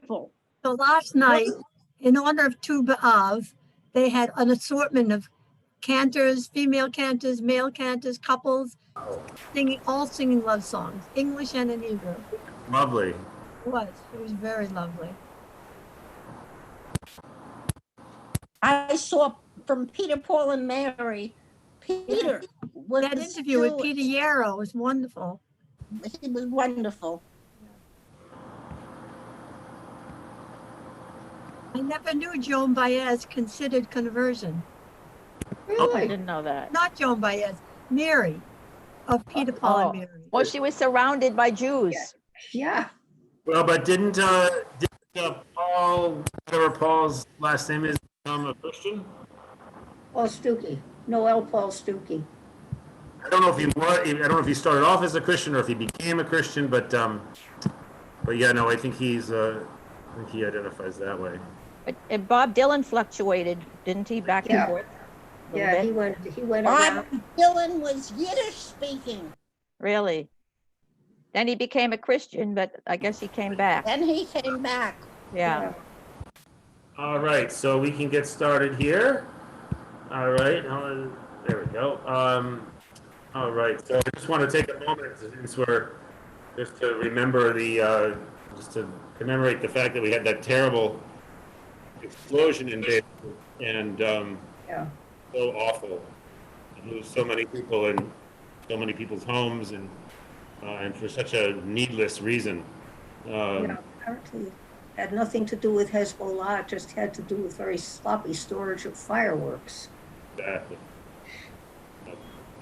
wonderful. So last night, in honor of Tu B'Av, they had an assortment of cantors, female cantors, male cantors, couples, all singing love songs, English and in Hebrew. Lovely. It was very lovely. I saw from Peter, Paul, and Mary. Peter was That interview with Peter Yarrow was wonderful. He was wonderful. I never knew Joan Baez considered conversion. I didn't know that. Not Joan Baez, Mary of Peter, Paul, and Mary. Well, she was surrounded by Jews. Yeah. Well, but didn't Paul, whatever Paul's last name is, become a Christian? Paul Stuckey, Noel Paul Stuckey. I don't know if he started off as a Christian or if he became a Christian, but yeah, no, I think he identifies that way. But Bob Dylan fluctuated, didn't he, back and forth? Yeah, he went Bob Dylan was Yiddish speaking. Really? Then he became a Christian, but I guess he came back. Then he came back. Yeah. All right, so we can get started here. All right, there we go. All right, so I just want to take a moment since just to remember just to commemorate the fact that we had that terrible explosion in Beirut, and so awful. To lose so many people and so many people's homes, and for such a needless reason. Apparently had nothing to do with Hezbollah, it just had to do with very sloppy storage of fireworks. Exactly.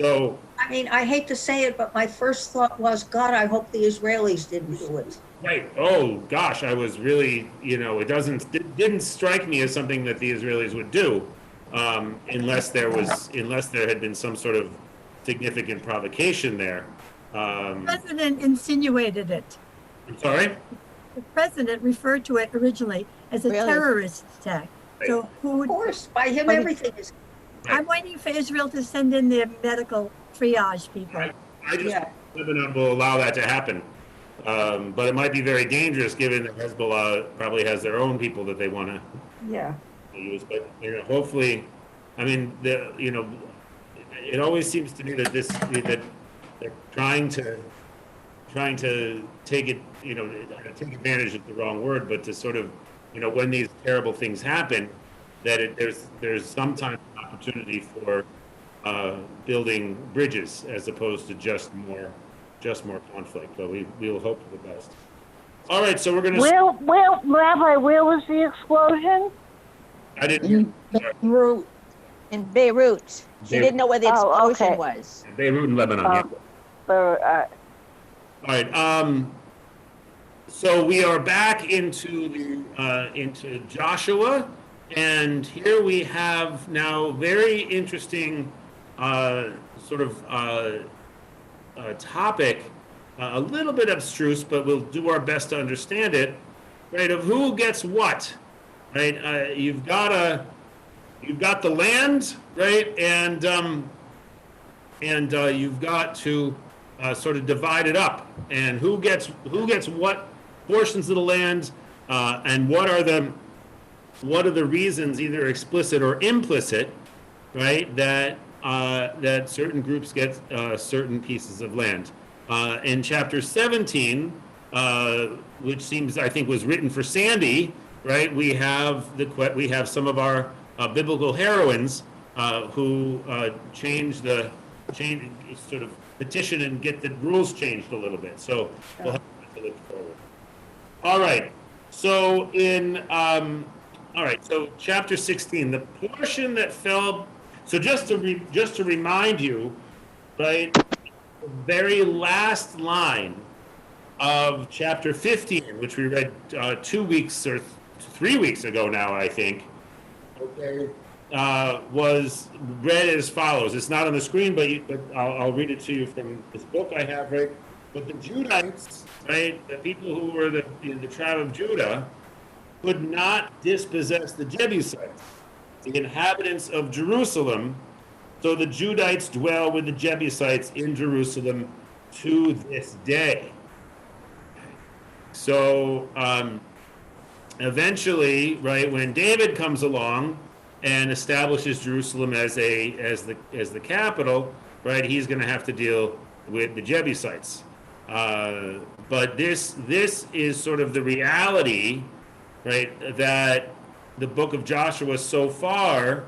So, I mean, I hate to say it, but my first thought was, God, I hope the Israelis didn't do it. right. Oh gosh, I was really, it didn't strike me as something that the Israelis would do, unless there had been some sort of significant provocation there. The president insinuated it. I'm sorry? The president referred to it originally as a terrorist attack. So Of course, by him, everything is. I'm waiting for Israel to send in their medical triage people. I just Lebanon will allow that to happen. But it might be very dangerous given that Hezbollah probably has their own people that they want to use. But hopefully, I mean, it always seems to me that they're trying to take it, take advantage is the wrong word, but to sort of, when these terrible things happen, that there's sometimes an opportunity for building bridges as opposed to just more conflict. But we will hope for the best. All right, so we're going to. Rabbi, where was the explosion? I didn't. Beirut. In Beirut. She didn't know where the explosion was. Beirut in Lebanon. Yeah. All right. So we are back into Joshua, and here we have now very interesting topic, a little bit abstruse, but we'll do our best to understand it. Right? Of who gets what. Right? You've got the land, right? And you've got to sort of divide it up, and who gets what portions of the land, and what are the reasons, either explicit or implicit, right? That certain groups get certain pieces of land. In chapter 17, which seems, I think, was written for Sandy, right? We have some of our biblical heroines who sort of petition and get the rules changed a little bit. So we'll have to look forward. All right. So so chapter 16, the portion that fell. So just to remind you, right, the very last line of chapter 15, which we read 2 weeks or 3 weeks ago now, I think. Okay. Was read as follows. It's not on the screen, but I'll read it to you from this book I have, right? But the Judites, right, the people who were the tribe of Judah, could not dispossess the Jebusites, the inhabitants of Jerusalem. So the Judites dwell with the Jebusites in Jerusalem to this day. So eventually, right, when David comes along and establishes Jerusalem as the capital, right, he's going to have to deal with the Jebusites. But this is sort of the reality, right, that the book of Joshua so far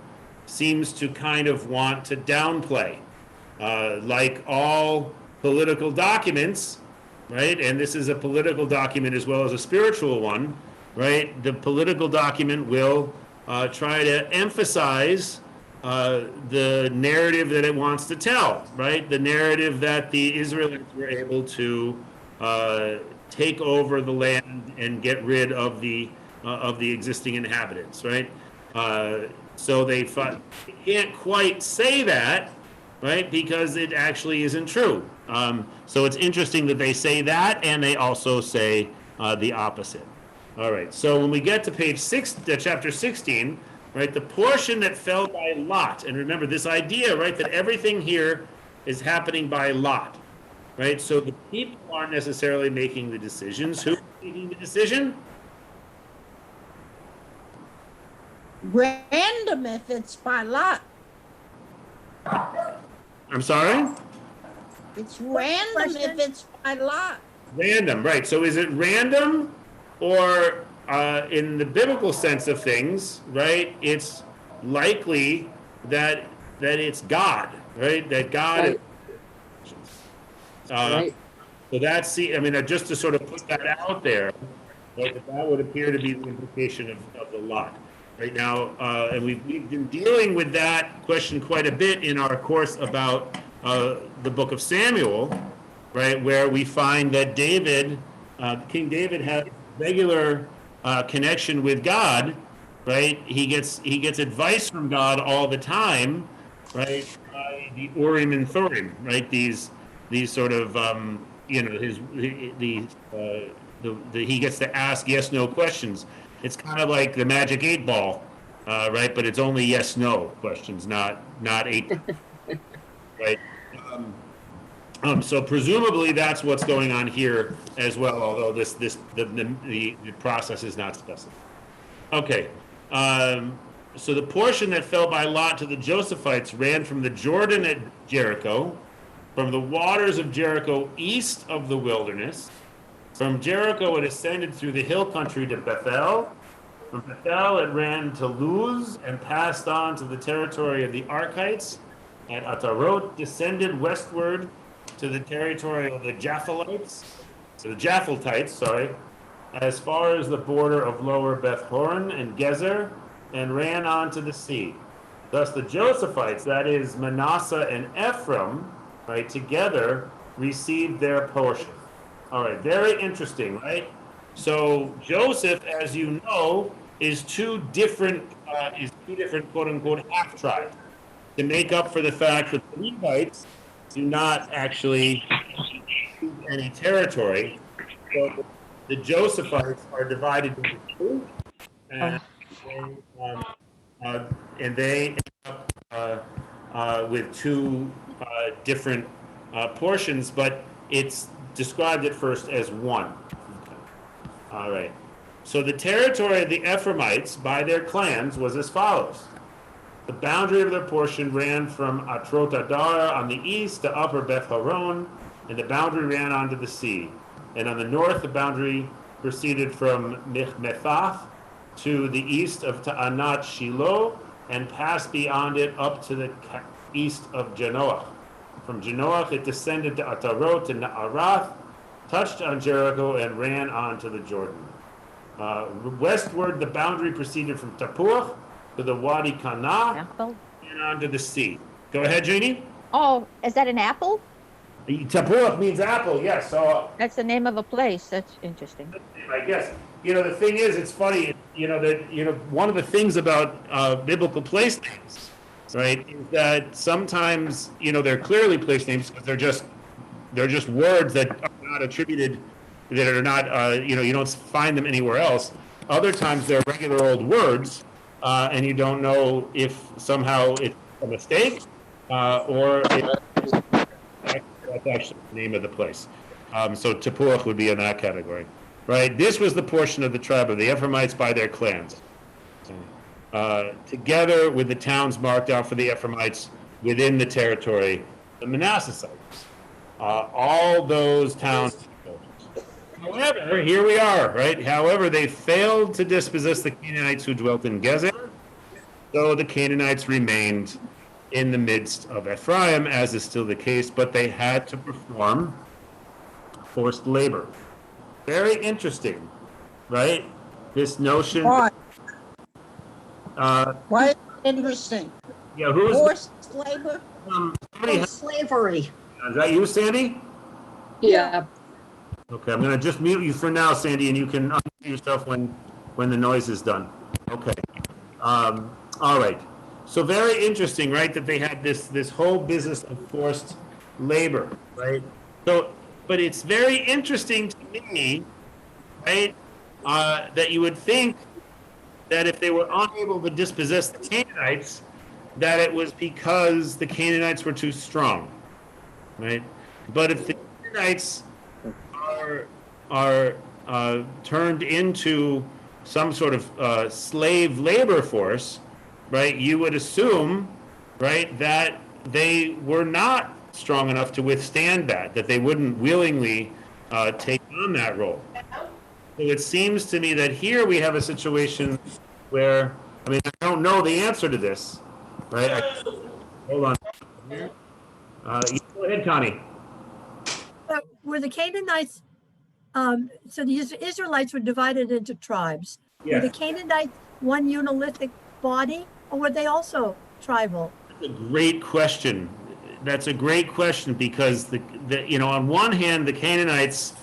seems to kind of want to downplay. Like all political documents, right, and this is a political document as well as a spiritual one, right, the political document will try to emphasize the narrative that it wants to tell, right? The narrative that the Israelites were able to take over the land and get rid of the existing inhabitants, right? So they can't quite say that, right? Because it actually isn't true. So it's interesting that they say that, and they also say the opposite. All right. So when we get to page 6, chapter 16. Right, the portion that fell by lot, and remember this idea, right, that everything here is happening by lot, right? So the people aren't necessarily making the decisions. Who's making the decision? Random if it's by lot. I'm sorry? It's random if it's by lot. Random, right. So is it random, or in the biblical sense of things, right, it's likely that it's God, right? That God Right. Right. So that's just to sort of put that out there, right, that would appear to be the implication of the lot. Right now, and we've been dealing with that question quite a bit in our course about the book of Samuel, right, where we find that King David had regular connection with God, right? He gets advice from God all the time, right? By the Urim and Thurim, right? These sort of he gets to ask yes/no questions. It's kind of like the magic 8 ball, right? But it's only yes/no questions, not 8, right? So presumably that's what's going on here as well, although the process is not specified. Okay, so the portion that fell by lot to the Josephites ran from the Jordan at Jericho, from the waters of Jericho east of the wilderness. From Jericho it ascended through the hill country to Bethel. From Bethel it ran to Luz and passed on to the territory of the Archites. At Atarot descended westward to the territory of the Japhletites, as far as the border of lower Beth Horon and Gezer, and ran on to the sea. Thus the Josephites, that is Manasseh and Ephraim, right, together received their portion. All right, very interesting, right? So Joseph, as you know, is two different quote unquote half tribes to make up for the fact that the Levites do not actually choose any territory. So the Josephites are divided into two, and they end up with two different portions, but it's described at first as one. All right. So the territory of the Ephraimites by their clans was as follows. The boundary of their portion ran from Atrot Adar on the east to upper Beth Horon, and the boundary ran onto the sea. And on the north, the boundary proceeded from Michmethath to the east of Ta'anat Shiloh, and passed beyond it up to the east of Janoach. From Janoach, it descended to Atarot and Naarath, touched on Jericho, and ran on to the Jordan. Westward, the boundary proceeded from Tapuach to the Wadi Kana Apple? and onto the sea. Go ahead, Jeannie. Oh, is that an apple? Tapuach means apple, yes. So That's the name of a place. That's interesting. I guess the thing is, it's funny. That one of the things about biblical place names, right, is that sometimes they're clearly place names because they're just words that are not attributed, that are not you don't find them anywhere else. Other times they're regular old words. And you don't know if somehow it's a mistake or if that's actually the name of the place. So Tapuach would be in that category. right? This was the portion of the tribe of the Ephraimites by their clans. Together with the towns marked out for the Ephraimites within the territory, the Manassesites. All those towns. However, here we are, right? However, they failed to dispossess the Canaanites who dwelt in Gezer, so the Canaanites remained in the midst of Ephraim, as is still the case, but they had to perform forced labor. Very interesting, right? This notion. Why? Uh, Why is it interesting? yeah, who is Forced labor? somebody has- Slavery. is that you, Sandy? Yeah. Okay, I'm gonna just mute you for now, Sandy, and you can unmute yourself when the noise is done. Okay. All right. So very interesting, right? That they had this whole business of forced labor, right? So, but it's very interesting to me, right? That you would think that if they were unable to dispossess the Canaanites, that it was because the Canaanites were too strong, right? But if the Canaanites are turned into some sort of slave labor force, right? You would assume, right, that they were not strong enough to withstand that they wouldn't willingly take on that role. So it seems to me that here we have a situation where, I mean, I don't know the answer to this, right? Hold on. Go ahead, Connie. Were the Canaanites, so the Israelites were divided into tribes. Were the Canaanites one monolithic body, or were they also tribal? That's a great question. That's a great question because the on one hand the Canaanites,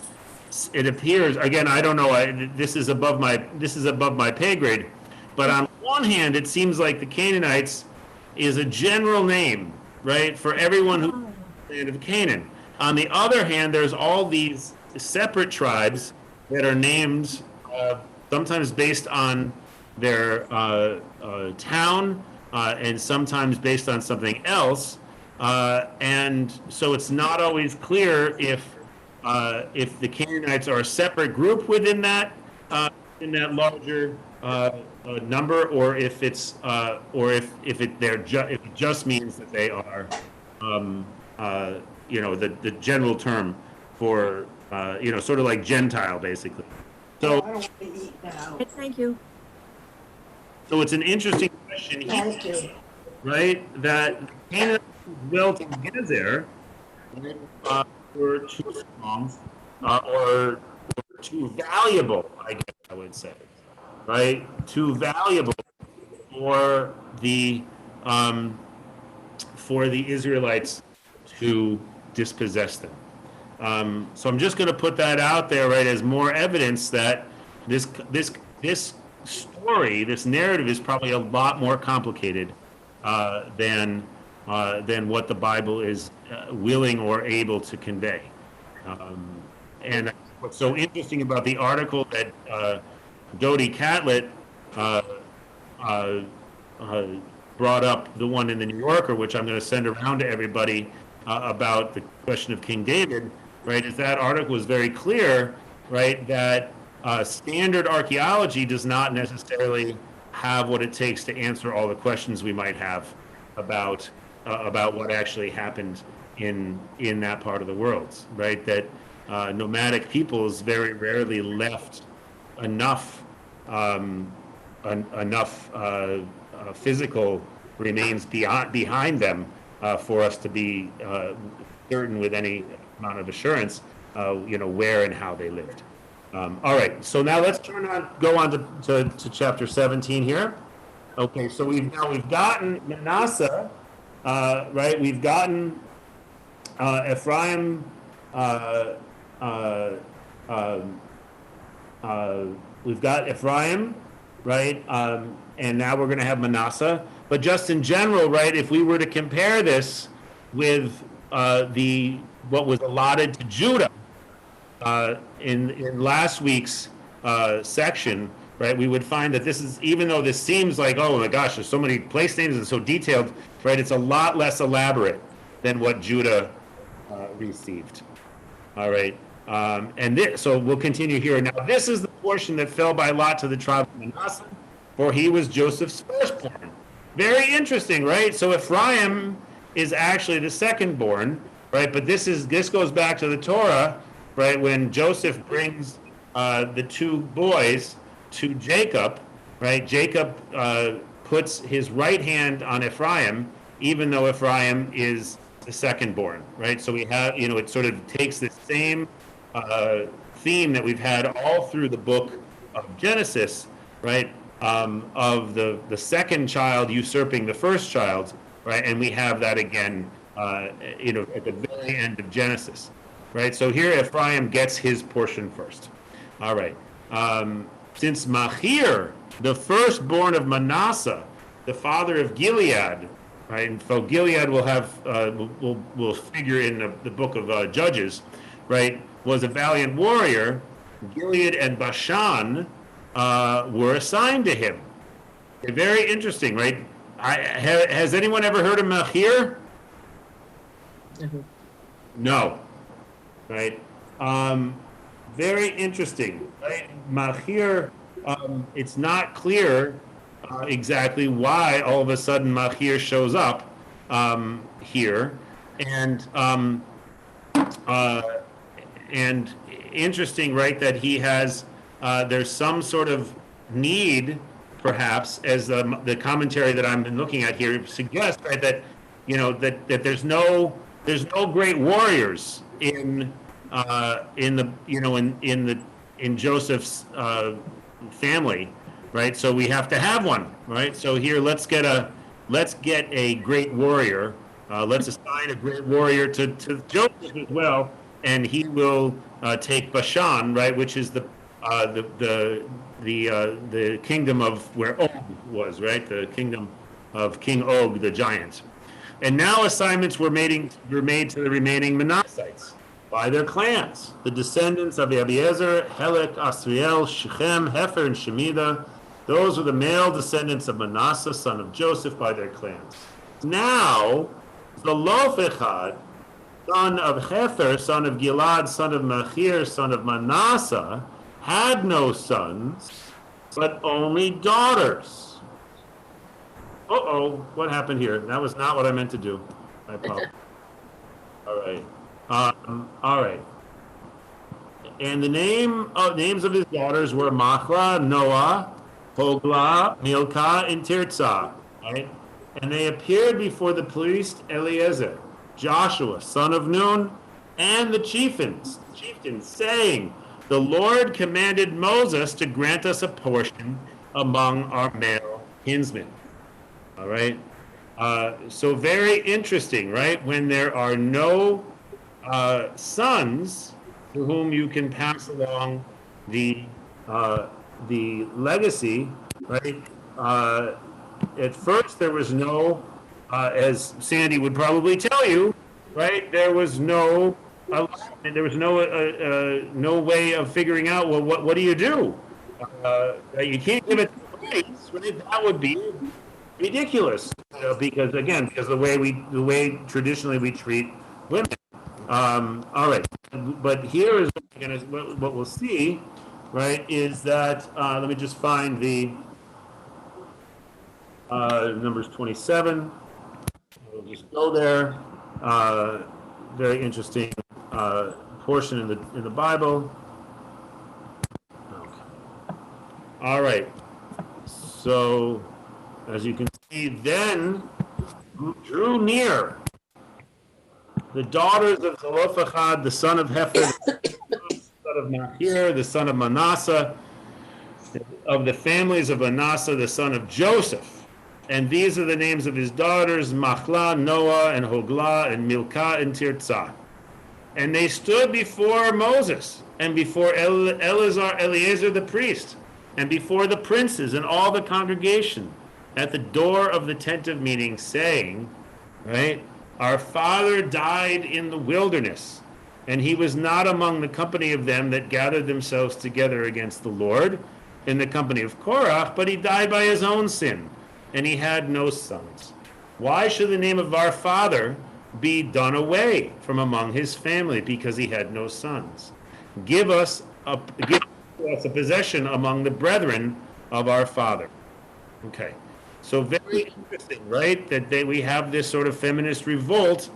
it appears, again, I don't know, this is above my pay grade, but on one hand it seems like the Canaanites is a general name, right, for everyone who's in the land of Canaan. On the other hand, there's all these separate tribes that are named sometimes based on their town and sometimes based on something else. And so it's not always clear if the Canaanites are a separate group within that larger number, or if it's or if it just means that they are the general term for sort of like Gentile, basically. So Thank you. so it's an interesting question here, right? That Canaanites dwelt in Gezer were too strong or too valuable, I guess I would say, right? Too valuable for the Israelites to dispossess them. So I'm just going to put that out there, right, as more evidence that this story, this narrative, is probably a lot more complicated than what the Bible is willing or able to convey. And what's so interesting about the article that Dodie Catlett brought up, the one in the New Yorker, which I'm going to send around to everybody about the question of King David, right, is that article was very clear, right, that standard archaeology does not necessarily have what it takes to answer all the questions we might have about what actually happened in that part of the world, right? That nomadic peoples very rarely left enough physical remains behind them for us to be certain with any amount of assurance, where and how they lived. All right, so now let's go on to chapter 17 here. Okay, so we've gotten Manasseh, right? We've gotten Ephraim. We've got Ephraim, right? And now we're going to have Manasseh. But just in general, right? If we were to compare this with what was allotted to Judah in last week's section, right, we would find that this is, even though this seems like, oh my gosh, there's so many place names and so detailed, right, it's a lot less elaborate than what Judah received. All right. So we'll continue here. Now, this is the portion that fell by lot to the tribe of Manasseh, for he was Joseph's firstborn. Very interesting, right? So Ephraim is actually the secondborn, right? But this goes back to the Torah, right? When Joseph brings the two boys to Jacob, right? Jacob puts his right hand on Ephraim, even though Ephraim is the secondborn, right? So we have, it sort of takes the same theme that we've had all through the book of Genesis, right? Of the second child usurping the first child, right? And we have that again, at the very end of Genesis, right? So here Ephraim gets his portion first. All right. Since Machir, the firstborn of Manasseh, the father of Gilead, right? And so Gilead will have will figure in the book of Judges, right? Was a valiant warrior. Gilead and Bashan were assigned to him. Very interesting, right? Has anyone ever heard of Machir? No. Right? Very interesting, right? Machir, it's not clear exactly why all of a sudden Machir shows up here. And interesting, right, that he has, there's some sort of need, perhaps, as the commentary that I'm looking at here suggests, right, that, that there's no great warriors in Joseph's family, right? So we have to have one, right? So here, let's get a great warrior. Let's assign a great warrior to Joseph as well, and he will take Bashan, right, which is the kingdom of where Og was, right? The kingdom of King Og, the giant. And now assignments were made to the remaining Manassites by their clans, the descendants of Abiezer, Helek, Asriel, Shechem, Hefer, and Shemida. Those were the male descendants of Manasseh, son of Joseph, by their clans. Now, Zelophehad, son of Hefer, son of Gilad, son of Machir, son of Manasseh, had no sons, but only daughters. Uh-oh, what happened here? That was not what I meant to do. I apologize. All right. All right. And the names of his daughters were Machla, Noah, Hogla, Milcah, and Tirzah. Right? And they appeared before the priest Eliezer, Joshua, son of Nun, and the chieftains, saying, "The Lord commanded Moses to grant us a portion among our male kinsmen." All right. So very interesting, right? When there are no sons to whom you can pass along the legacy, right? At first, there was no, as Sandy would probably tell you, right? There was no no way of figuring out, well, what do you do? You can't give it to the ladies, right? That would be ridiculous, because the way traditionally we treat women. All right, but here is what we'll see, right? Is that let me just find the Numbers 27. We'll just go there. Very interesting portion in the Bible. Okay. All right. So, as you can see, then drew near the daughters of Zelophehad, the son of Hefer, the son of Machir, the son of Manasseh, of the families of Manasseh, the son of Joseph. And these are the names of his daughters, Machla, Noah, and Hogla, and Milcah, and Tirzah. And they stood before Moses, and before Eleazar the priest, and before the princes and all the congregation, at the door of the tent of meeting, saying, right, "Our father died in the wilderness, and he was not among the company of them that gathered themselves together against the Lord, in the company of Korach, but he died by his own sin, and he had no sons. Why should the name of our father be done away from among his family, because he had no sons? give us a possession among the brethren of our father. Okay, so very interesting, right? That we have this sort of feminist revolt,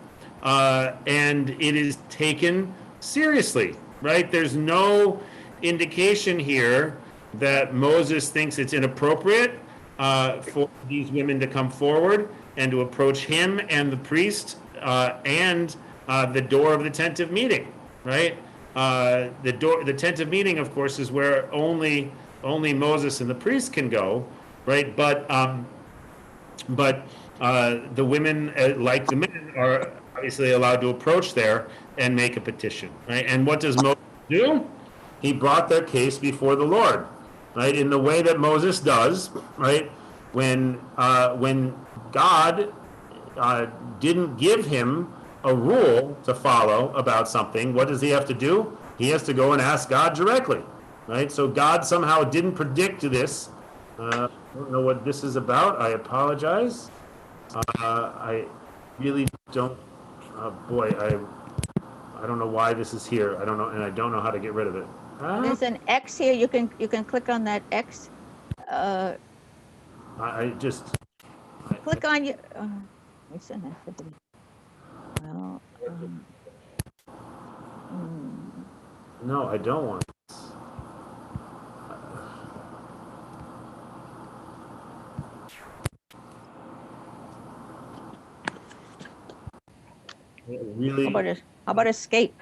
and it is taken seriously, right? There's no indication here that Moses thinks it's inappropriate for these women to come forward and to approach him and the priest and the door of the tent of meeting, right? The tent of meeting, of course, is where only Moses and the priest can go, right? But the women, like the men, are obviously allowed to approach there and make a petition, right? And what does Moses do? He brought their case before the Lord, right? In the way that Moses does, right? When God didn't give him a rule to follow about something, what does he have to do? He has to go and ask God directly, right? So God somehow didn't predict this. I don't know what this is about. I apologize. I really don't. Boy, I don't know why this is here. I don't know, and I don't know how to get rid of it. There's an X here. You can click on that X. I just. Click on your. What's in that? Well. No, I don't want. Really? How about escape?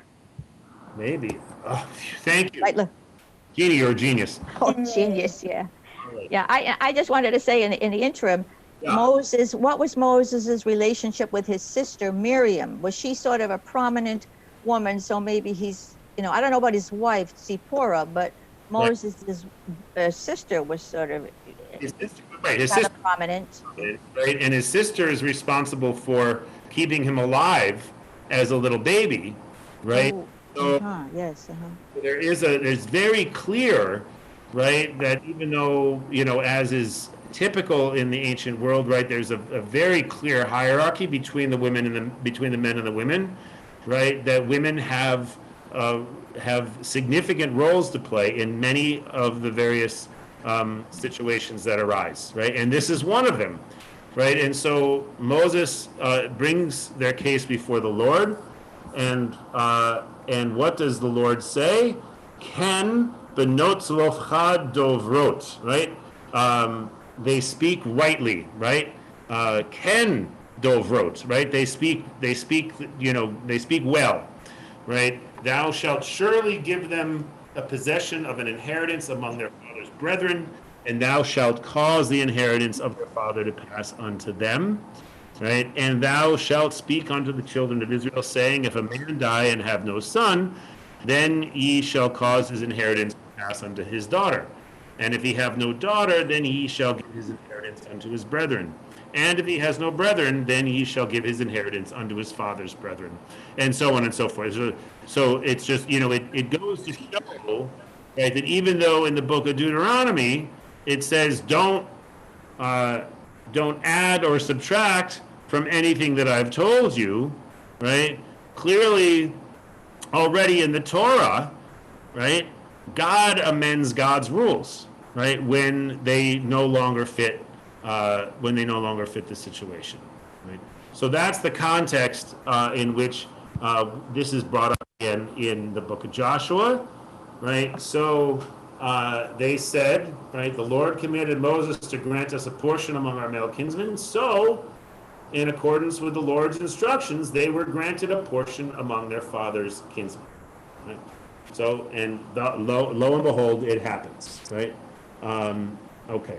Maybe. Oh, thank you. Right, look. Jeannie, you're a genius. Oh, genius, yeah. Yeah, I just wanted to say in the interim, Yeah. what was Moses's relationship with his sister Miriam? Was she sort of a prominent woman? So maybe he's, I don't know about his wife, Zipporah, but Moses' sister was sort of His sister, right, his kind sister, of prominent. right, and his sister is responsible for keeping him alive as a little baby, right? Oh, So yes. there's very clear, right, that even though, as is typical in the ancient world, right, there's a very clear hierarchy between the women and between the men and the women, right, that women have significant roles to play in many of the various situations that arise, right, and this is one of them, right, and so Moses brings their case before the Lord, and what does the Lord say? Ken benot tzlofcha dovrot, right? They speak rightly, right? Ken dovrot, right? They speak well, right? Thou shalt surely give them a possession of an inheritance among their father's brethren, and thou shalt cause the inheritance of their father to pass unto them. Right? And thou shalt speak unto the children of Israel, saying, if a man die and have no son, then ye shall cause his inheritance to pass unto his daughter. And if he have no daughter, then he shall give his inheritance unto his brethren. And if he has no brethren, then he shall give his inheritance unto his father's brethren. And so on and so forth. So it's just, it goes to show, right, that even though in the book of Deuteronomy, it says don't add or subtract from anything that I've told you, right? Clearly, already in the Torah, right, God amends God's rules, right, when they no longer fit the situation, right? So that's the context in which this is brought up again in the book of Joshua, right? So they said, right, the Lord commanded Moses to grant us a portion among our male kinsmen. So, in accordance with the Lord's instructions, they were granted a portion among their father's kinsmen. Right? So, and lo and behold, it happens, right? Okay.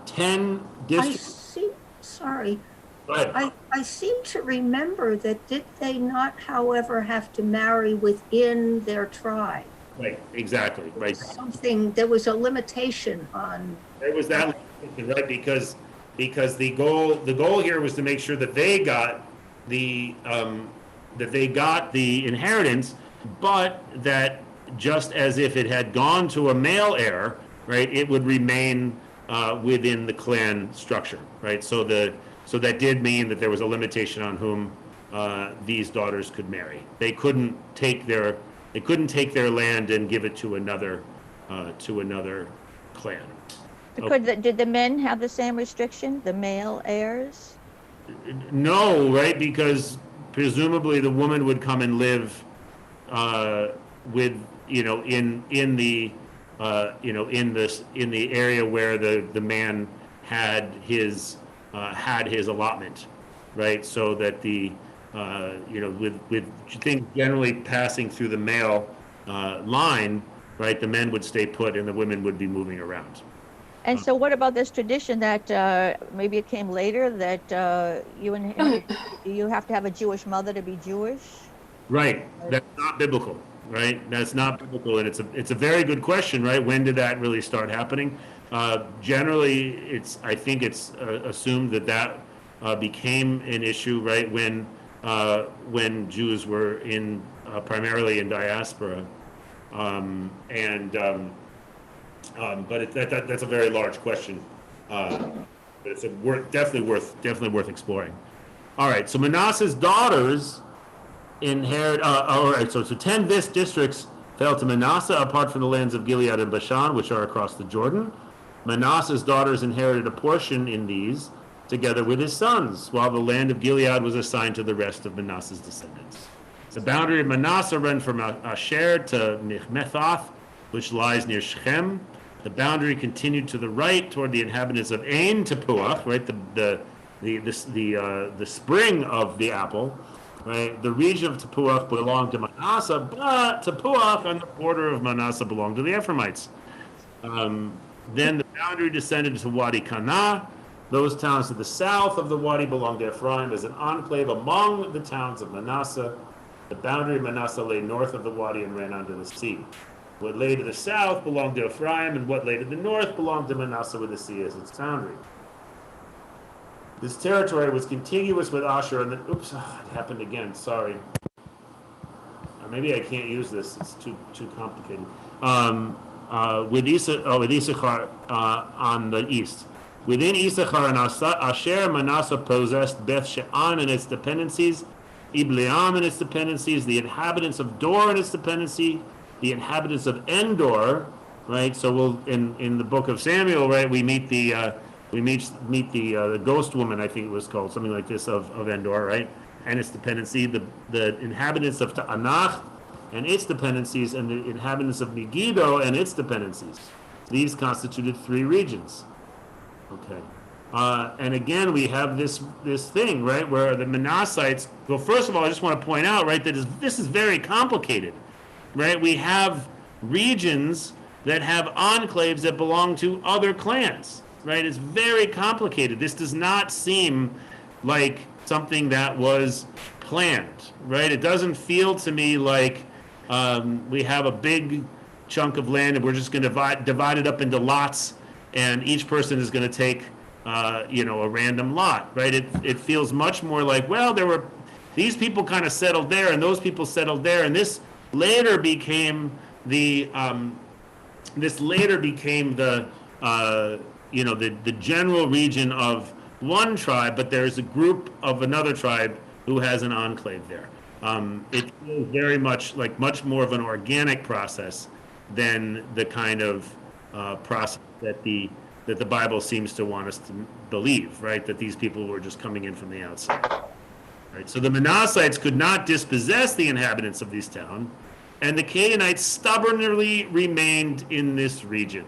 10 districts. Sorry. Go ahead. I seem to remember that did they not, however, have to marry within their tribe? Right, exactly, right. There was a limitation on. There was that limitation, right? Because the goal here was to make sure that they got the inheritance, but that just as if it had gone to a male heir, right, it would remain within the clan structure, right? So that did mean that there was a limitation on whom these daughters could marry. They couldn't take their land and give it to another clan. Did the men have the same restriction, the male heirs? No, right? Because presumably the woman would come and live with in the area where the man had his allotment, right? So that with things generally passing through the male line, right? The men would stay put and the women would be moving around. And so what about this tradition that maybe it came later that you have to have a Jewish mother to be Jewish? Right. That's not biblical, right? That's not biblical, and it's a very good question, right? When did that really start happening? Generally, I think it's assumed that became an issue, right, when Jews were primarily in diaspora, but that's a very large question. But it's definitely worth exploring. All right, so Manasseh's daughters inherit. All right, so 10 districts fell to Manasseh, apart from the lands of Gilead and Bashan, which are across the Jordan. Manasseh's daughters inherited a portion in these, together with his sons, while the land of Gilead was assigned to the rest of Manasseh's descendants. The boundary of Manasseh ran from Asher to Michmethath, which lies near Shechem. The boundary continued to the right toward the inhabitants of Ain Tepuach, right, the spring of the apple, right. The region of Tepuach belonged to Manasseh, but Tepuach on the border of Manasseh belonged to the Ephraimites. Then the boundary descended to Wadi Kana. Those towns to the south of the Wadi belonged to Ephraim as an enclave among the towns of Manasseh. The boundary of Manasseh lay north of the Wadi and ran onto the sea. What lay to the south belonged to Ephraim, and what lay to the north belonged to Manasseh with the sea as its boundary. This territory was contiguous with Asher, and oops, it happened again, sorry. Maybe I can't use this, it's too complicated. With Issachar on the east. Within Issachar and Asher, Manasseh possessed Beth She'an and its dependencies, Ibleam and its dependencies, the inhabitants of Dor and its dependency, the inhabitants of Endor, right? So we'll in the book of Samuel, right? We meet the ghost woman, I think it was called, something like this, of Endor, right? And its dependency, the inhabitants of Ta'anach and its dependencies, and the inhabitants of Megiddo and its dependencies. These constituted 3 regions. Okay. And again, we have this thing, right, where the Manassites. Well, first of all, I just want to point out, right, that this is very complicated, right? We have regions that have enclaves that belong to other clans, right? It's very complicated. This does not seem like something that was planned, right? It doesn't feel to me like we have a big chunk of land and we're just going to divide it up into lots, and each person is going to take a random lot, right? It feels much more like, well, these people kind of settled there and those people settled there, and this later became the general region of one tribe, but there's a group of another tribe who has an enclave there. It feels very much like much more of an organic process than the kind of process that the Bible seems to want us to believe, right? That these people were just coming in from the outside. Right? So the Manassites could not dispossess the inhabitants of these towns, and the Canaanites stubbornly remained in this region.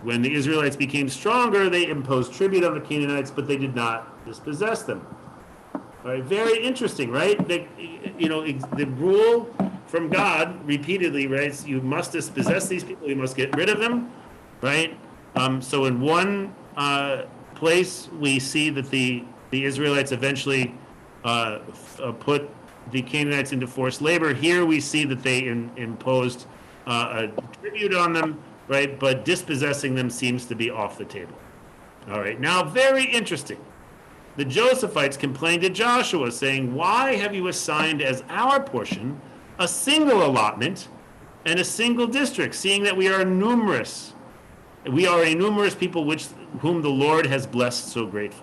When the Israelites became stronger, they imposed tribute on the Canaanites, but they did not dispossess them. All right, very interesting, right? The rule from God repeatedly, right? You must dispossess these people. You must get rid of them, right? So in one place, we see that the Israelites eventually put the Canaanites into forced labor. Here we see that they imposed a tribute on them, right? But dispossessing them seems to be off the table. All right, now very interesting. The Josephites complained to Joshua, saying, "Why have you assigned as our portion a single allotment and a single district, seeing that we are numerous? We are a numerous people whom the Lord has blessed so greatly."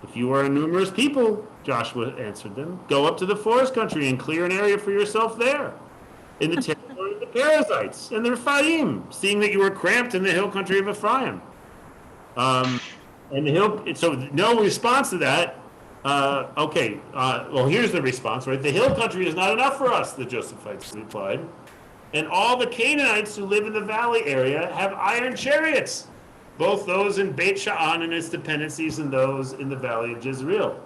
If you are a numerous people, Joshua answered them, go up to the forest country and clear an area for yourself there, in the territory of the Perizzites and the Rephaim, seeing that you were cramped in the hill country of Ephraim. And the hill, so no response to that. Okay, well, here's the response, right? The hill country is not enough for us, the Josephites replied. And all the Canaanites who live in the valley area have iron chariots, both those in Beit Sha'an and its dependencies and those in the valley of Jezreel.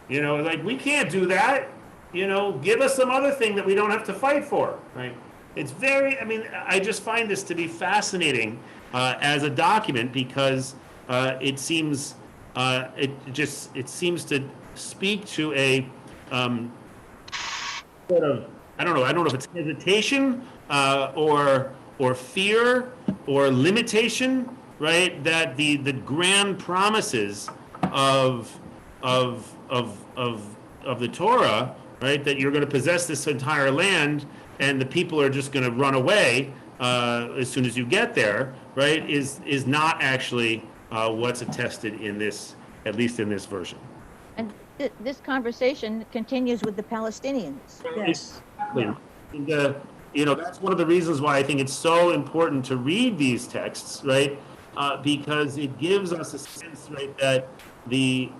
You know, like, we can't do that. You know, give us some other thing that we don't have to fight for, right? It's very, I mean, I just find this to be fascinating as a document because it seems, it seems to speak to a sort of, I don't know if it's hesitation or fear or limitation, right? That the grand promises of the Torah, right? That you're going to possess this entire land and the people are just going to run away as soon as you get there, right? Is not actually what's attested in this, at least in this version. And this conversation continues with the Palestinians. Yes. And, you know, that's one of the reasons why I think it's so important to read these texts, right? Because it gives us a sense, right, that the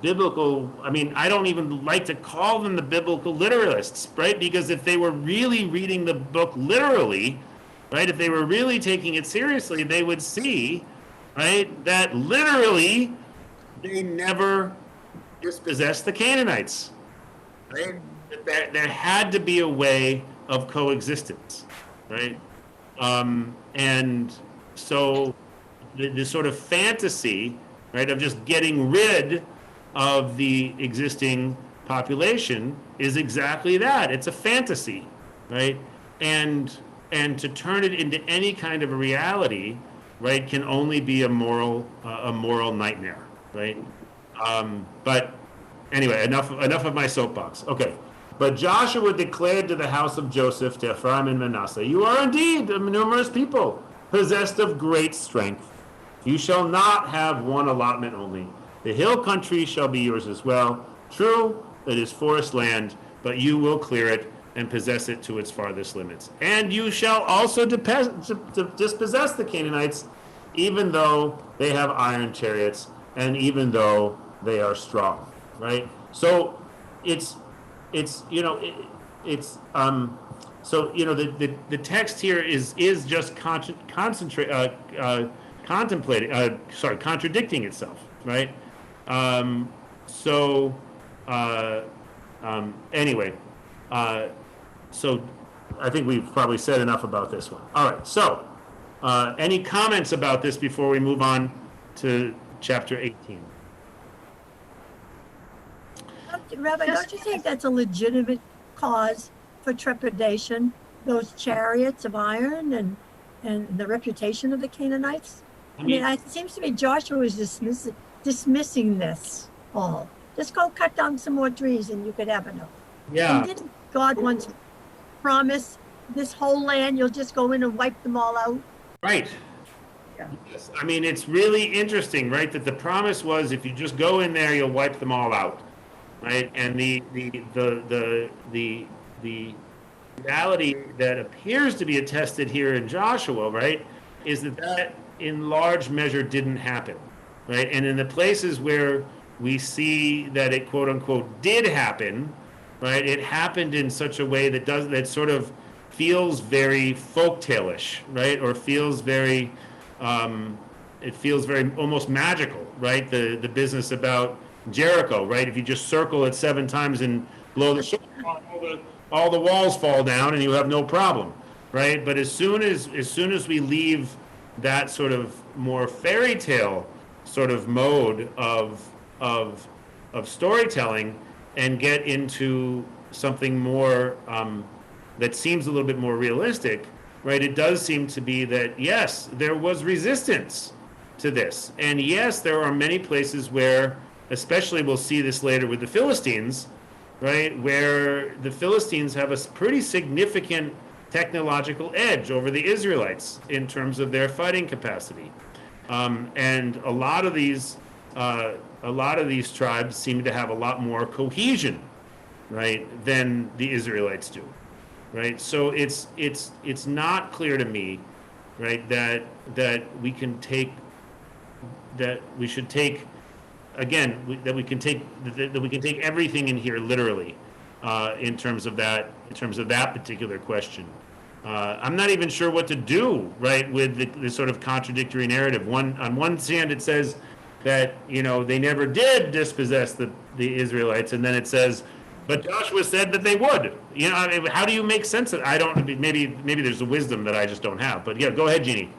biblical, I mean, I don't even like to call them the biblical literalists, right? Because if they were really reading the book literally, right, if they were really taking it seriously, they would see, right, that literally they never dispossessed the Canaanites, right? There had to be a way of coexistence, right? And so the sort of fantasy, right, of just getting rid of the existing population is exactly that. It's a fantasy, right? And to turn it into any kind of a reality, right, can only be a moral nightmare, right? But anyway, enough of my soapbox. Okay. But Joshua declared to the house of Joseph, to Ephraim and Manasseh, you are indeed a numerous people, possessed of great strength. You shall not have one allotment only. The hill country shall be yours as well. True, it is forest land, but you will clear it and possess it to its farthest limits. And you shall also dispossess the Canaanites, even though they have iron chariots and even though they are strong, right? So it's you know, so you know the text here is just contradicting itself, right? Anyway, so I think we've probably said enough about this one. All right, so any comments about this before we move on to chapter 18? Rabbi, don't you think that's a legitimate cause for trepidation? Those chariots of iron and the reputation of the Canaanites? I mean, it seems to me Joshua is dismissing this all. Just go cut down some more trees and you could have enough. Yeah. And didn't God once promise this whole land, you'll just go in and wipe them all out? Right. Yeah. Yes. I mean, it's really interesting, right? That the promise was if you just go in there, you'll wipe them all out. Right, and the reality that appears to be attested here in Joshua, right, is that in large measure didn't happen, right? And in the places where we see that it quote unquote did happen, right, it happened in such a way that sort of feels very folktale-ish, right, or feels very it feels very almost magical, right? The business about Jericho, right? If you just circle it 7 times and blow the shofar, all the walls fall down and you have no problem, right? But as soon as we leave that sort of more fairy tale sort of mode of storytelling and get into something more that seems a little bit more realistic, right? It does seem to be that yes, there was resistance to this, and yes, there are many places where, especially we'll see this later with the Philistines, right, where the Philistines have a pretty significant technological edge over the Israelites in terms of their fighting capacity. And a lot of these a lot of these tribes seem to have a lot more cohesion, right, than the Israelites do, right? So it's not clear to me, right, that we can take that we should take again that we can take everything in here literally in terms of that particular question. I'm not even sure what to do, right, with the sort of contradictory narrative. On one hand, it says that, you know, they never did dispossess the Israelites, and then it says, but Joshua said that they would. You know, I mean, how do you make sense of it? I don't. Maybe there's a wisdom that I just don't have. But yeah, go ahead, Jeannie.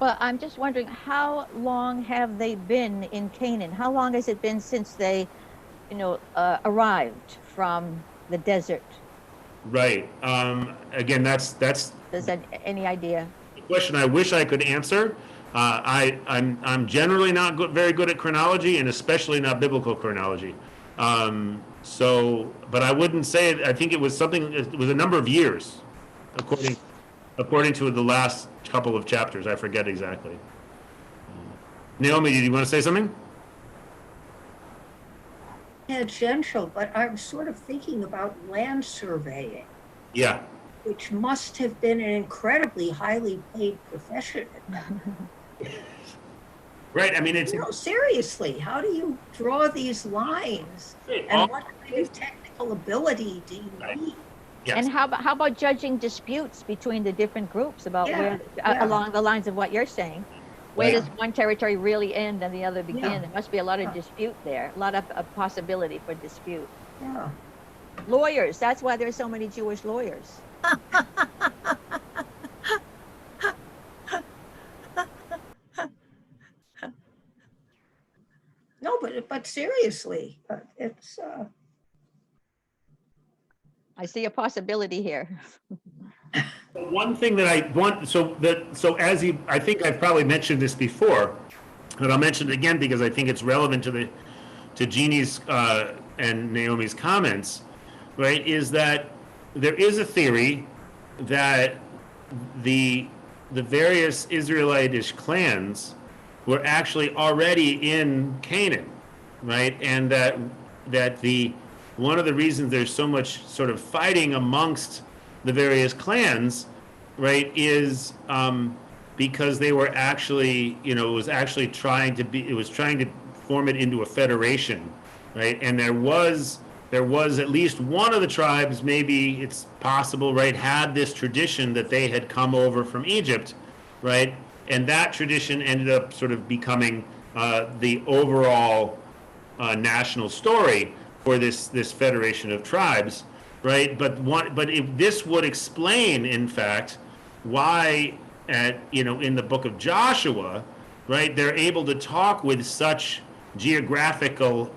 Well, I'm just wondering, how long have they been in Canaan? How long has it been since they, arrived from the desert? Right. Again, that's Does that any idea? a question I wish I could answer. I'm generally not very good at chronology, and especially not biblical chronology. But I wouldn't say it. I think it was a number of years, according to the last couple of chapters. I forget exactly. Naomi, did you want to say something? Tangential, but I'm sort of thinking about land surveying, Yeah. which must have been an incredibly highly paid profession. Right. I mean, it's Seriously, how do you draw these lines? And what kind of technical ability do you need? yes. And how about judging disputes between the different groups about Yeah, where, yeah. along the lines of what you're saying? Where Right. does one territory really end and the other begin? Yeah. There must be a lot of Yeah. dispute there, a lot of possibility for dispute. Yeah. Lawyers, that's why there's so many Jewish lawyers. No, but seriously, it's Uh, I see a possibility here. One thing that I want, I think I've probably mentioned this before, but I'll mention it again because I think it's relevant to Jeannie's and Naomi's comments, right? Is that there is a theory that the various Israelitish clans were actually already in Canaan, right? And that one of the reasons there's so much sort of fighting amongst the various clans, right, is because they were actually, it was trying to form it into a federation, right? And there was at least one of the tribes, maybe it's possible, right, had this tradition that they had come over from Egypt, right? And that tradition ended up sort of becoming the overall national story for this federation of tribes, right? But if this would explain, in fact, why in the book of Joshua, right, they're able to talk with such geographical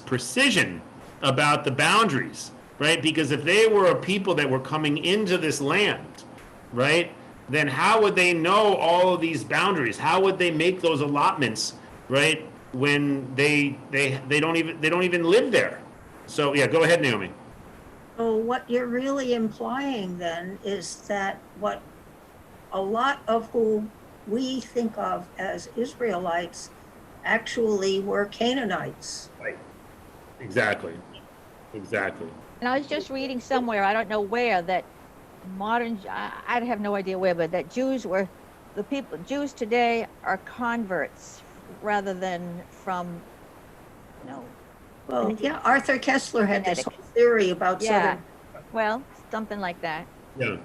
precision about the boundaries, right? Because if they were a people that were coming into this land, right, then how would they know all of these boundaries? How would they make those allotments, right, when they don't even live there? So yeah, go ahead, Naomi. so what you're really implying then is that what a lot of who we think of as Israelites actually were Canaanites. Right. Exactly. And I was just reading somewhere, I don't know where, that I have no idea where, but that Jews today are converts rather than from, Well, yeah, Arthur Kessler had this whole theory about yeah, Southern. well, something like that. Yeah.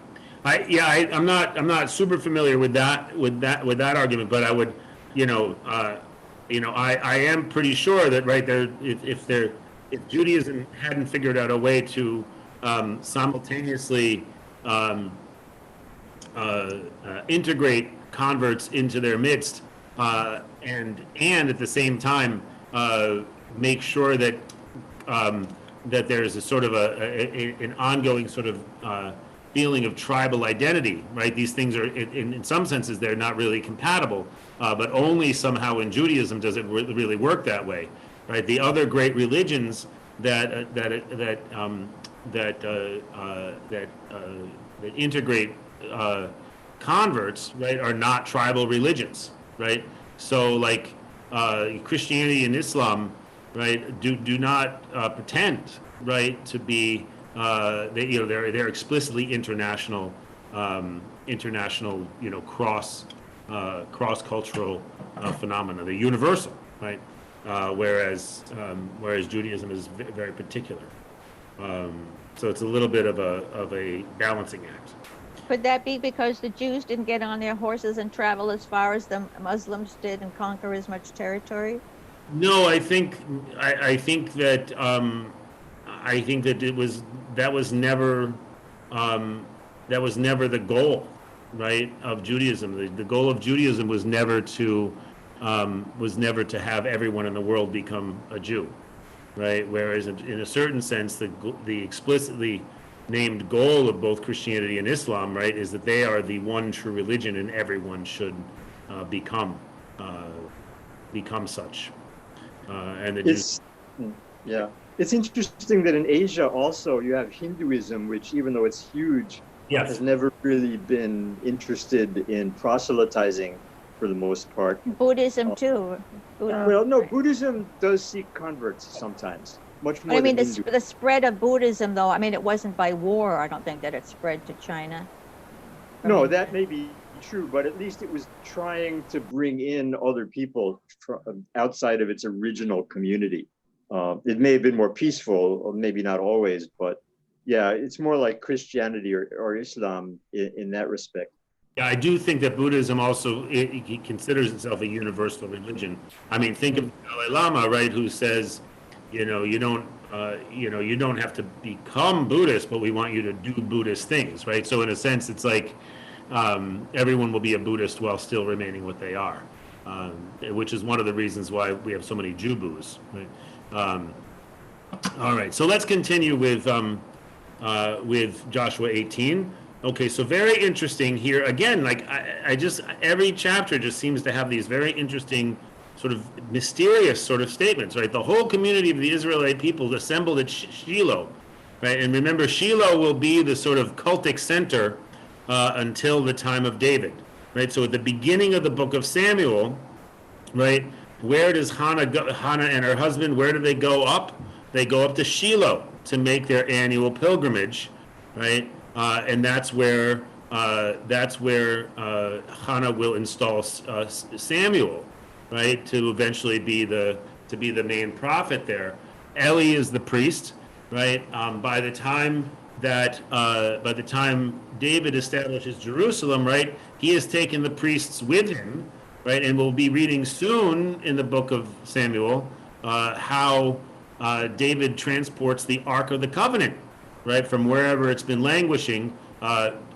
I'm not super familiar with that argument, but I would, I am pretty sure that right there, if Judaism hadn't figured out a way to simultaneously integrate converts into their midst, and at the same time make sure that that there's a sort of an ongoing sort of feeling of tribal identity, right? These things are, in some senses, they're not really compatible, but only somehow in Judaism does it really work that way, right? The other great religions that integrate converts, right, are not tribal religions, right? So like Christianity and Islam, right, do not pretend, right, to be they're explicitly international, cross cultural phenomena. They're universal, right? Whereas Judaism is very particular. So it's a little bit of a balancing act. Could that be because the Jews didn't get on their horses and travel as far as the Muslims did and conquer as much territory? No, I think that that was never the goal, right, of Judaism. The goal of Judaism was never to have everyone in the world become a Jew, right? Whereas in a certain sense, the explicitly named goal of both Christianity and Islam, right, is that they are the one true religion, and everyone should become such. And the Jews. Yeah, it's interesting that in Asia also you have Hinduism, which even though it's huge, Yes. has never really been interested in proselytizing for the most part. Buddhism too. Well, no, Buddhism does seek converts sometimes, much more I mean, than Hindu. the spread of Buddhism, though, I mean, it wasn't by war. I don't think that it spread to China. No, that may be true, but at least it was trying to bring in other people outside of its original community. It may have been more peaceful, or maybe not always, but yeah, it's more like Christianity or Islam in that respect. Yeah, I do think that Buddhism also it considers itself a universal religion. I mean, think of the Dalai Lama, right, who says, you don't have to become Buddhist, but we want you to do Buddhist things, right? So in a sense, it's like everyone will be a Buddhist while still remaining what they are, which is one of the reasons why we have so many Jew-boos, right? All right, so let's continue with Joshua 18. Okay, so very interesting here. Again, like every chapter just seems to have these very interesting sort of mysterious sort of statements, right? The whole community of the Israelite people assembled at Shiloh, right? And remember, Shiloh will be the sort of cultic center until the time of David, right? So at the beginning of the book of Samuel, right, where does Hannah go? Hannah and her husband, where do they go up? They go up to Shiloh to make their annual pilgrimage, right? And that's where Hannah will install Samuel, right, to eventually be the main prophet there. Eli is the priest, right? By the time David establishes Jerusalem, right, he has taken the priests with him, right, and we'll be reading soon in the book of Samuel how David transports the Ark of the Covenant, right, from wherever it's been languishing,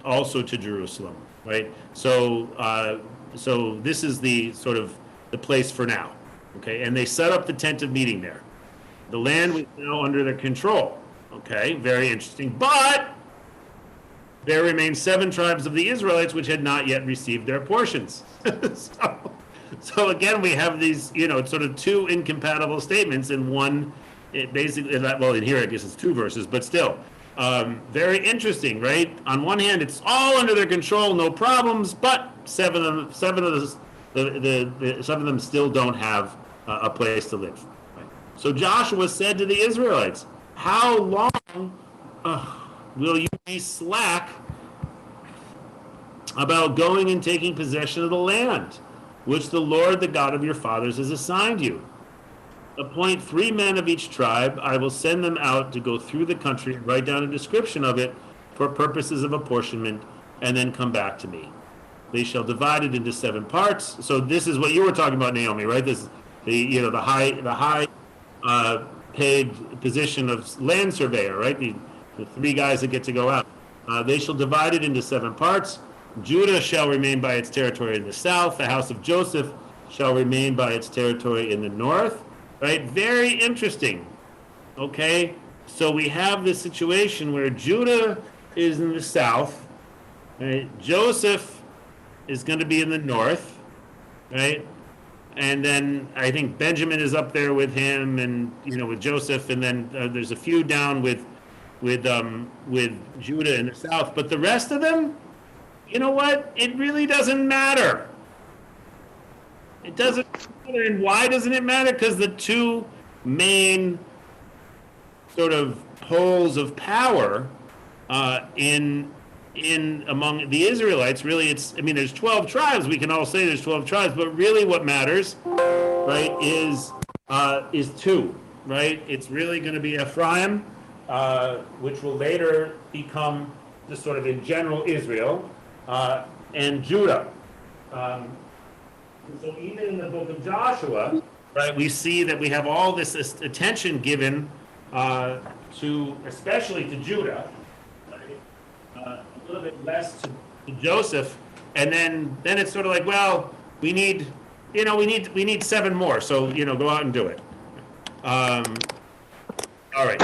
also to Jerusalem, right? So this is the sort of the place for now, okay? And they set up the tent of meeting there. The land was now under their control, okay? Very interesting. But there remain 7 tribes of the Israelites which had not yet received their portions. So again, we have these, sort of 2 incompatible statements in one. It basically, well, in here I guess it's 2 verses, but still. Very interesting, right? On one hand, it's all under their control, no problems, but 7 of them still don't have a place to live. Right? So Joshua said to the Israelites, "How long will you be slack about going and taking possession of the land, which the Lord, the God of your fathers, has assigned you? Appoint 3 men of each tribe. I will send them out to go through the country and write down a description of it for purposes of apportionment, and then come back to me. They shall divide it into 7 parts." So this is what you were talking about, Naomi, right? This is the high paid position of land surveyor, right? The 3 guys that get to go out. They shall divide it into 7 parts. Judah shall remain by its territory in the south. The house of Joseph shall remain by its territory in the north. Right? Very interesting. Okay? So we have this situation where Judah is in the south, right? Joseph is going to be in the north, right? And then I think Benjamin is up there with him, and with Joseph, and then there's a few down with Judah in the south. But the rest of them, you know what? It really doesn't matter. It doesn't And why doesn't it matter? Because the two main sort of poles of power in among the Israelites, really, I mean, there's 12 tribes. We can all say there's 12 tribes, but really, what matters, right, is two, right? It's really going to be Ephraim, which will later become just sort of in general Israel, and Judah. So even in the book of Joshua, right, we see that we have all this attention given to, especially to Judah, right? A little bit less to Joseph, and then it's sort of like, well, we need 7 more, so go out and do it. All right.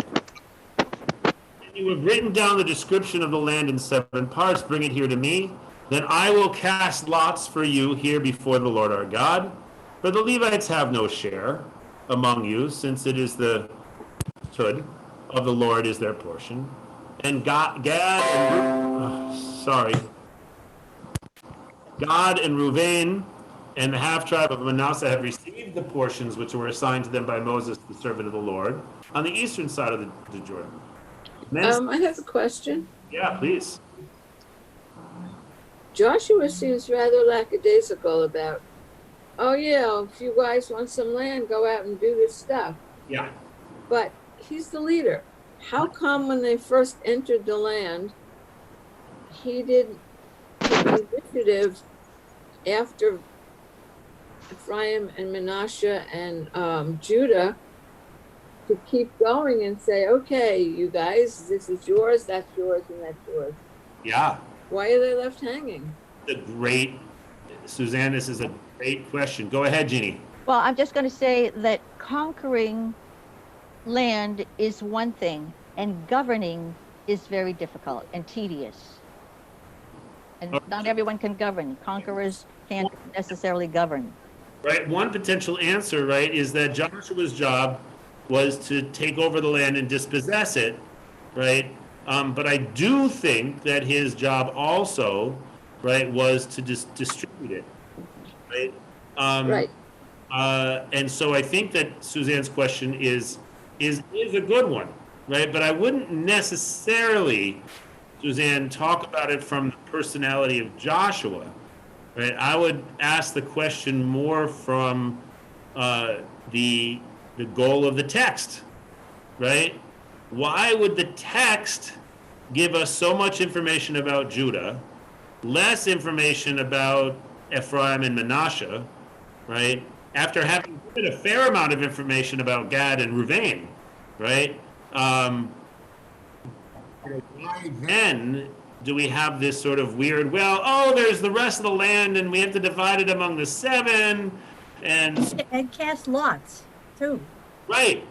You have written down the description of the land in 7 parts. Bring it here to me. Then I will cast lots for you here before the Lord our God. For the Levites have no share among you, since it is the Tud of the Lord is their portion. And God and Reuben and the half tribe of Manasseh have received the portions which were assigned to them by Moses, the servant of the Lord, on the eastern side of the Jordan. I have a question. Yeah, please. Joshua seems rather lackadaisical about, oh yeah, if you guys want some land, go out and do this stuff. Yeah. But he's the leader. How come when they first entered the land, he didn't take the initiative after Ephraim and Manasseh and Judah to keep going and say, okay, you guys, this is yours, that's yours, and that's yours? Yeah. Why are they left hanging? Suzanne, this is a great question. Go ahead, Jeannie. Well, I'm just going to say that conquering land is one thing, and governing is very difficult and tedious. And not everyone can govern. Conquerors can't necessarily govern. Right. One potential answer, right, is that Joshua's job was to take over the land and dispossess it, right? But I do think that his job also, right, was to distribute it, right? Right. And so I think that Suzanne's question is a good one, right? But I wouldn't necessarily, Suzanne, talk about it from the personality of Joshua, right? I would ask the question more from the goal of the text, right? Why would the text give us so much information about Judah, less information about Ephraim and Manasseh, right? After having given a fair amount of information about Gad and Reuben, right? Why then do we have this sort of weird, there's the rest of the land and we have to divide it among the 7 And cast lots, too. Right.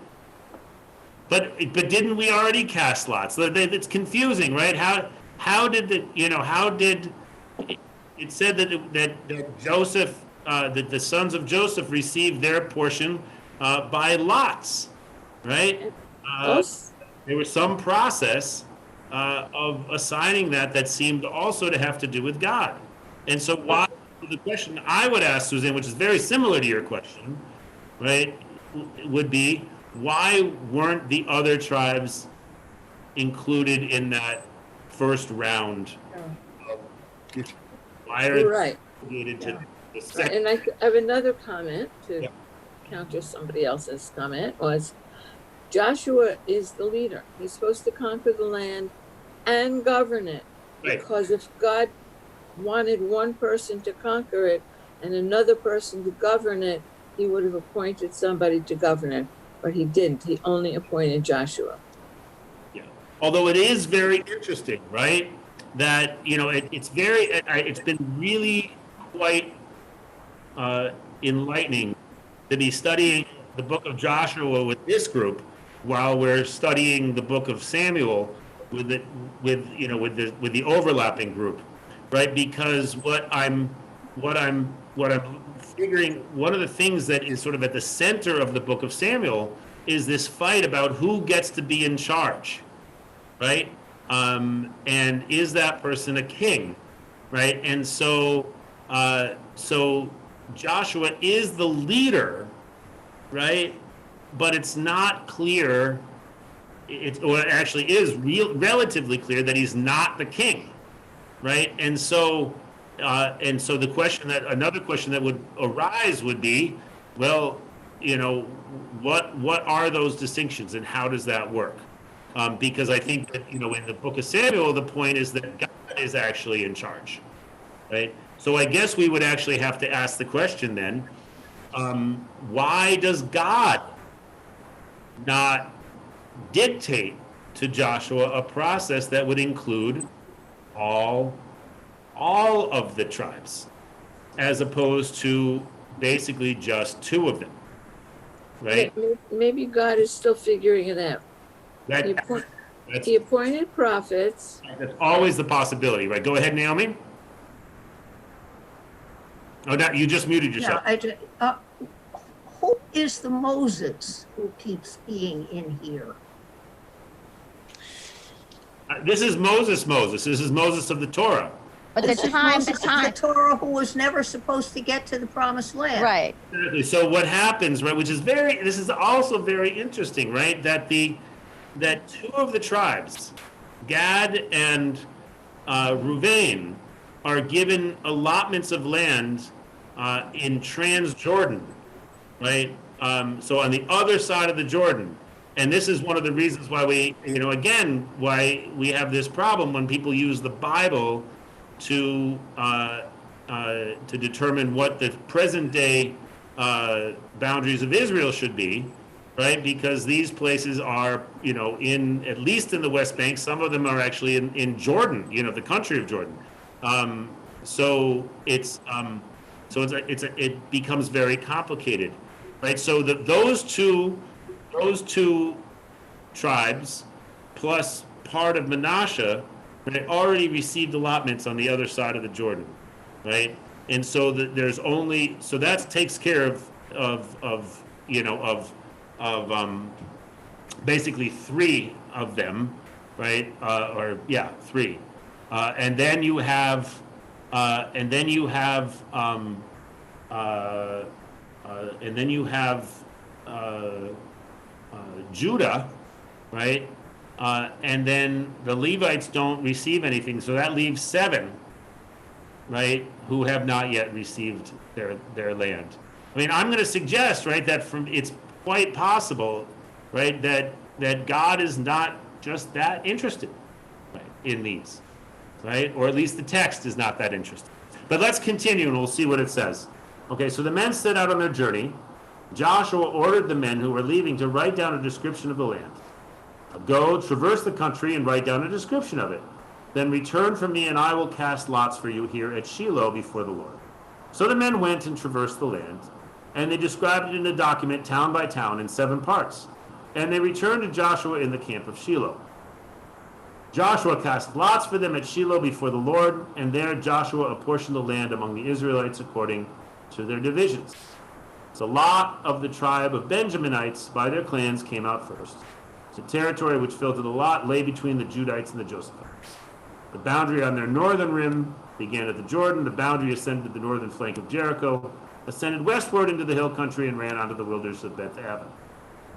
But didn't we already cast lots? It's confusing, right? How did it said that Joseph, that the sons of Joseph received their portion by lots, right? There was some process of assigning that seemed also to have to do with God. And so why, the question I would ask, Suzanne, which is very similar to your question, right, would be, why weren't the other tribes included in that first round? Why are Right. they included to the Right. second? And I have another comment to Yeah. counter somebody else's comment was Joshua is the leader. He's supposed to conquer the land and govern it. Right. Because if God wanted one person to conquer it and another person to govern it, he would have appointed somebody to govern it. But he didn't. He only appointed Joshua. Yeah. Although it is very interesting, right? That, it's been really quite enlightening to be studying the book of Joshua with this group while we're studying the book of Samuel with the overlapping group, right? Because what I'm figuring, one of the things that is sort of at the center of the book of Samuel is this fight about who gets to be in charge, right? And is that person a king, right? And so Joshua is the leader, right? But it's not clear, or it actually is relatively clear that he's not the king, right? And so another question that would arise would be, well, what are those distinctions and how does that work? Because I think that, in the book of Samuel, the point is that God is actually in charge, right? So I guess we would actually have to ask the question then, why does God not dictate to Joshua a process that would include all of the tribes, as opposed to basically just 2 of them, right? Maybe God is still figuring it out. He appointed prophets. That's always the possibility, right? Go ahead, Naomi. Oh, no, you just muted yourself. Yeah, who is the Moses who keeps being in here? This is Moses. This is Moses of the Torah. But the This is time, Moses of the Torah, who was never supposed to get to the promised land. right. Exactly. So what happens, right? This is also very interesting, right? That 2 of the tribes, Gad and Ruvain, are given allotments of land in Transjordan, right? So on the other side of the Jordan. And this is one of the reasons why why we have this problem when people use the Bible to determine what the present day boundaries of Israel should be, right? Because these places are, at least in the West Bank, some of them are actually in Jordan, the country of Jordan. So it becomes very complicated, right? So those two tribes plus part of Manasseh, they already received allotments on the other side of the Jordan, right? And so that takes care of basically 3 of them, right? 3. And then you have Judah, right? And then the Levites don't receive anything, so that leaves 7, right, who have not yet received their land. I mean, I'm going to suggest, right, that it's quite possible, right, that God is not just that interested, right, in these, right, or at least the text is not that interested. But let's continue, and we'll see what it says. Okay, so the men set out on their journey. Joshua ordered the men who were leaving to write down a description of the land. Go, traverse the country, and write down a description of it. Then return for me, and I will cast lots for you here at Shiloh before the Lord. So the men went and traversed the land, and they described it in a document, town by town, in 7 parts. And they returned to Joshua in the camp of Shiloh. Joshua cast lots for them at Shiloh before the Lord, and there Joshua apportioned the land among the Israelites according to their divisions. So Lot of the tribe of Benjaminites by their clans came out first. The territory which fell to the lot lay between the Judites and the Josephites. The boundary on their northern rim began at the Jordan. The boundary ascended the northern flank of Jericho, ascended westward into the hill country, and ran onto the wilderness of Beth Aven.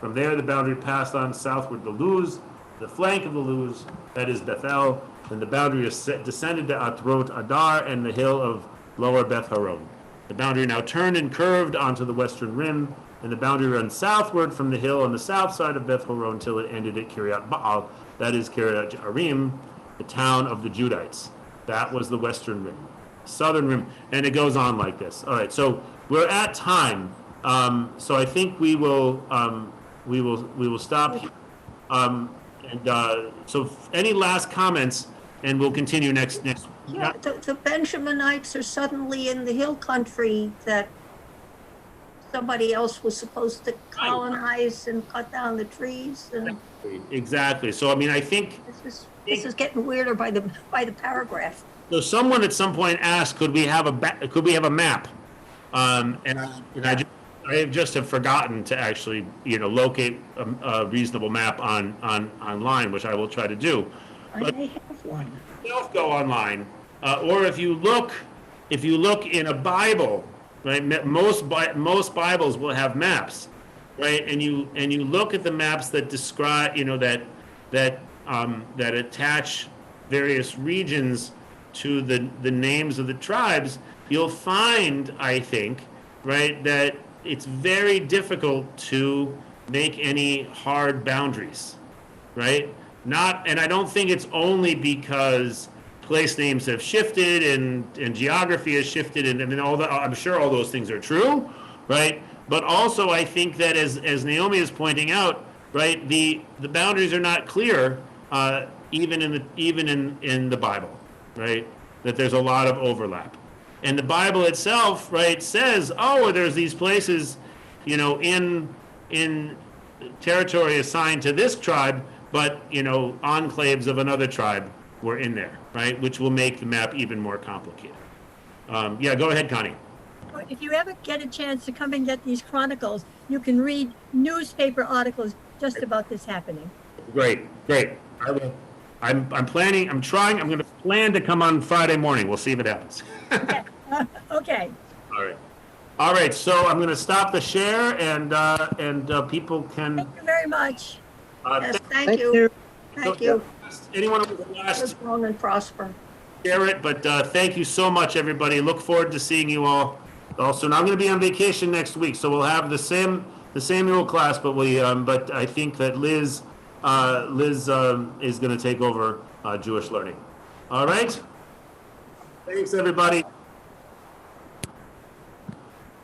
From there, the boundary passed on southward to Luz, the flank of the Luz, that is Bethel, and the boundary descended to Atrot Adar and the hill of lower Beth Horon. The boundary now turned and curved onto the western rim, and the boundary runs southward from the hill on the south side of Beth Horon till it ended at Kiryat Baal, that is Kiryat Jearim, the town of the Judites. That was the western rim. Southern rim, and it goes on like this. All right, so we're at time, so I think we will stop here. So any last comments, and we'll continue next. Yeah, the Benjaminites are suddenly in the hill country that somebody else was supposed to colonize and cut down the trees, and Exactly. So I mean, I think this is getting weirder by the paragraph. so. Someone at some point asked, "Could we have a map?" I just have forgotten to actually locate a reasonable map online, which I will try to do. I may have one. Go online, or if you look in a Bible, right? Most Bibles will have maps, right? And you look at the maps that describe, that attach various regions to the names of the tribes. You'll find, I think, right, that it's very difficult to make any hard boundaries, right? And I don't think it's only because place names have shifted and geography has shifted, and I mean, I'm sure all those things are true, right? But also I think that as Naomi is pointing out, right, the boundaries are not clear, even in the Bible, right? That there's a lot of overlap. And the Bible itself, right, says, there's these places, in territory assigned to this tribe, but, enclaves of another tribe were in there, right? Which will make the map even more complicated. Yeah, go ahead, Connie. If you ever get a chance to come and get these chronicles, you can read newspaper articles just about this happening. Great. I will. I'm planning, I'm going to plan to come on Friday morning. We'll see if it happens. Okay. All right, so I'm going to stop the share and people can. Thank you very much. Yes, thank you. Thank you. Anyone who was last Live long and prosper. share it, but thank you so much, everybody. Look forward to seeing you all. Also, now I'm going to be on vacation next week, so we'll have the Samuel class, but I think that Liz is going to take over Jewish learning. All right. Thanks, everybody.